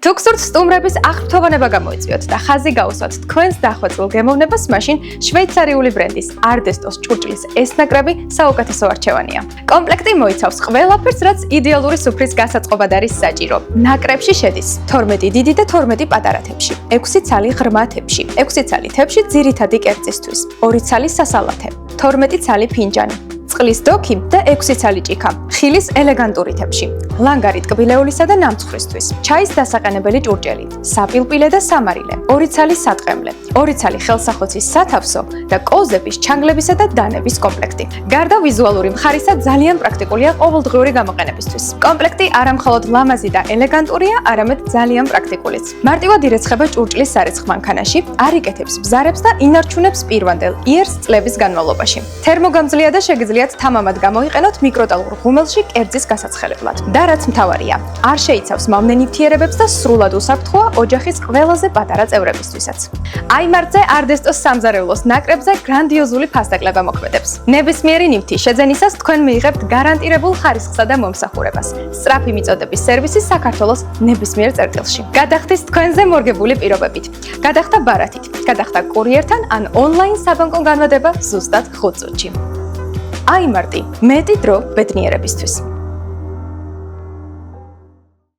თუ გსურთ სტუმრების აღფრთოვანება გამოიწვიოთ და ხაზი გაუსვათ თქვენს დახვეწილ გემოვნებას, მაშინ შვეიცარიული ბრენდის Ardestos ჭურჭლის ესნაკრები საუკეთესო არჩევანია. კომპლექტი მოიცავს ყველაფერს, რაც იდეალური სუფრის გასაწყობად არის საჭირო. ნაკრებში შედის 12 დიდი და 12 პატარა თებში, 6 ცალი ღრმა თებში, 6 ცალი თებში ძირითადი კერძისთვის, 2 ცალი სასალათე, 12 ცალი ფინჯანი, წყლის დოქი და 6 ცალი ჭიქა, ხილის ელეგანტური თებში, ლანგარი ტკბილეულისა და ნამცხრისთვის, ჩაის დასაყენებელი ჭურჭელი, საპილპილე და სამარილე, 2 ცალი სატყემლე, 2 ცალი ხელსახოცის სათავსო და კოზების, ჩანგლებისა და დანების კომპლექტი. გარდა ვიზუალური მხარისა ძალიან პრაქტიკულია ყოველდღიური გამოყენებისთვის. კომპლექტი არა მხოლოდ ლამაზი და ელეგანტურია, არამედ ძალიან პრაქტიკულიც. მარტივად ირეცხება ჭურჭლის სარეცხ მანქანაში, არ იკეთებს ბზარებს და ინარჩუნებს პირვანდელ იერს წლების განმავლობაში. თერმოგამძლეა და შეგიძლიათ თამამად გამოიყენოთ მიკროტალღურ ღუმელში კერძის გასაცხელებლად. და რაც მთავარია, არ შეიცავს მავნე ნივთიერებებს და სრულად უსაფრთხოა ოჯახის ყველაზე პატარა წევრებისთვისაც. iMart-ზე Ardestos სამზარეულოს ნაკრებზე გრანდიოზული ფასდაკლება მოქმედებს. ნებისმიერი ნივთი შეძენისას თქვენ მიიღებთ გარანტირებულ ხარისხსა და მომსახურებას. სწრაფი მიწოდების სერვისი საქართველოს ნებისმიერ წერტილში. გადახდის თქვენზე მორგებული პირობებით. გადახდა ბარათით, გადახდა კურიერთან ან ონლაინ საბანკო განმეორება ზუსტად 5 წუთში. iMart-ი მეტი დრო ბედნიერებისთვის.